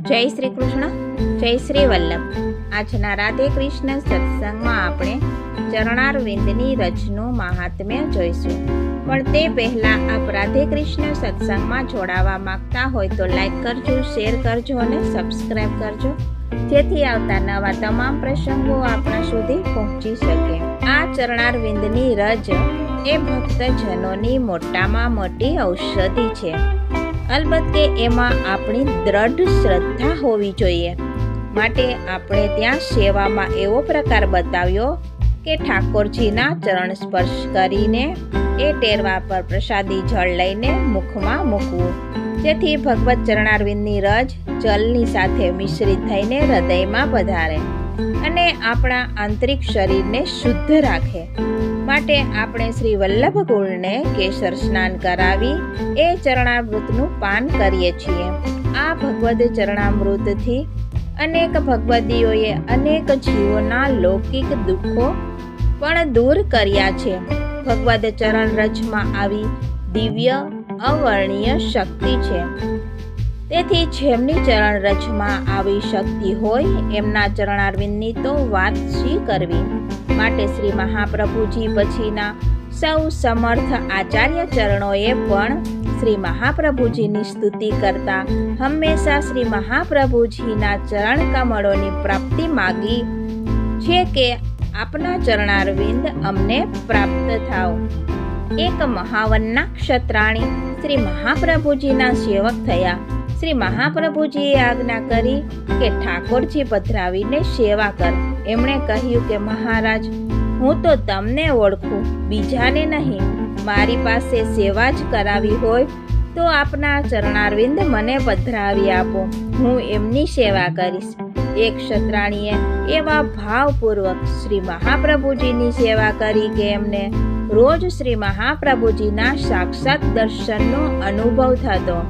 જય શ્રી કૃષ્ણ, જય શ્રી વલ્લભ. આજના રાધે કૃષ્ણ સત્સંગમાં આપણે ચરણારવિંદની રજનું મહાત્મ્ય જોઈશું. પણ તે પહેલાં આપ રાધે કૃષ્ણ સત્સંગમાં જોડાવા માંગતા હોય તો લાઈક કરજો, શેર કરજો અને સબસ્ક્રાઈબ કરજો, જેથી આવતા નવા તમામ પ્રસંગો આપણા સુધી પહોંચી શકે. આ ચરણારવિંદની રજ એ ભક્તજનોની મોટામાં મોટી ઔષધિ છે. અલબત્ત કે એમાં આપણી દ્રઢ શ્રદ્ધા હોવી જોઈએ. માટે આપણે ત્યાં સેવામાં એવો પ્રકાર બતાવ્યો કે ઠાકોરજીના ચરણ સ્પર્શ કરીને એ ટેરવા પર પ્રસાદી જળ લઈને મુખમાં મૂકવું, જેથી ભગવત ચરણારવિંદની રજ જલની સાથે મિશ્રિત થઈને હૃદયમાં પધારે અને આપણા આંતરિક શરીરને શુદ્ધ રાખે. માટે આપણે શ્રી વલ્લભ કુળને કેસર સ્નાન કરાવી એ ચરણામૃતનું પાન કરીએ છીએ. આ ભગવદ ચરણામૃતથી અનેક ભગવદીઓએ અનેક જીવોના લૌકિક દુઃખો પણ દૂર કર્યા છે. ભગવદ ચરણ રજમાં આવી દિવ્ય અવર્ણનીય શક્તિ છે. તેથી જેમની ચરણ રજમાં આવી શક્તિ હોય એમના ચરણારવિંદની તો વાત શી કરવી. માટે શ્રી મહાપ્રભુજી પછીના સૌ સમર્થ આચાર્ય ચરણોએ પણ શ્રી મહાપ્રભુજીની સ્તુતિ કરતા હંમેશા શ્રી મહાપ્રભુજીના ચરણ કમળોની પ્રાપ્તિ માગી છે કે આપના ચરણારવિંદ અમને પ્રાપ્ત થાવ. એક મહાવનના ક્ષત્રાણી શ્રી મહાપ્રભુજીના સેવક થયા. શ્રી મહાપ્રભુજીએ આજ્ઞા કરી કે ઠાકોરજી પધરાવીને સેવા કર. એમણે કહ્યું કે મહારાજ, હું તો તમને ઓળખું, બીજાને નહીં. મારી પાસે સેવા જ કરાવી હોય તો આપના ચરણારવિંદ મને પધરાવી આપો, હું એમની સેવા કરીશ. એક ક્ષત્રાણીએ એવા ભાવપૂર્વક શ્રી મહાપ્રભુજીની સેવા કરી કે એમને રોજ શ્રી મહાપ્રભુજીના સાક્ષાત દર્શનનો અનુભવ થતો.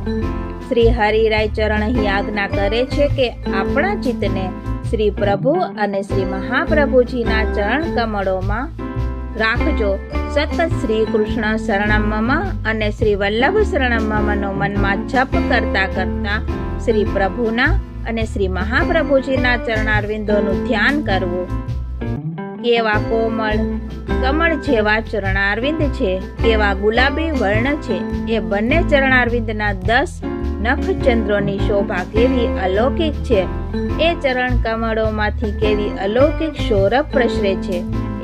શ્રી હરિરાય ચરણ અહીં આજ્ઞા કરે છે કે આપણા ચિત્તને શ્રી પ્રભુ અને શ્રી મહાપ્રભુજીના ચરણ કમળોમાં રાખજો. સતત શ્રી કૃષ્ણ શરણમ અને શ્રી વલ્લભ શરણમનો મનમાં જપ કરતા કરતા શ્રી પ્રભુના અને શ્રી મહાપ્રભુજીના ચરણારવિંદોનું ધ્યાન કરવું. કેવા કોમળ કમળ જેવા ચરણારવિંદ છે, કેવા ગુલાબી વર્ણ છે. એ બંને ચરણારવિંદના 10 નખચંદ્રોની શોભા કેવી અલૌકિક છે. એ ચરણ કમળોમાંથી કેવી અલૌકિક સૌરભ પ્રસરે છે.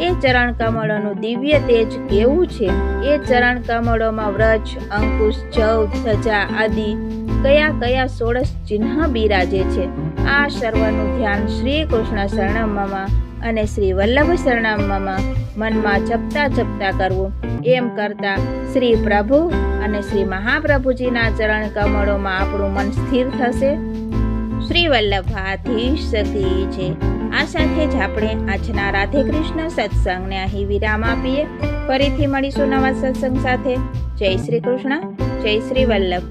એ ચરણ કમળોનું દિવ્ય તેજ કેવું છે. એ ચરણ કમળોમાં વ્રજ, અંકુશ, જવ, ધજા આદિ કયા કયા 16 ચિહ્ન બિરાજે છે. આ સર્વનું ધ્યાન શ્રી કૃષ્ણ શરણમમાં અને શ્રી વલ્લભ શરણમમાં મનમાં જપતા જપતા કરવું. એમ કરતા શ્રી પ્રભુ અને શ્રી મહાપ્રભુજીના ચરણ કમળોમાં આપણું મન સ્થિર થશે. શ્રી વલ્લભાધીશ કી છે. આ સાથે જ આપણે આજના રાધે કૃષ્ણ સત્સંગને અહીં વિરામ આપીએ. ફરીથી મળીશું નવા સત્સંગ સાથે. જય શ્રી કૃષ્ણ, જય શ્રી વલ્લભ.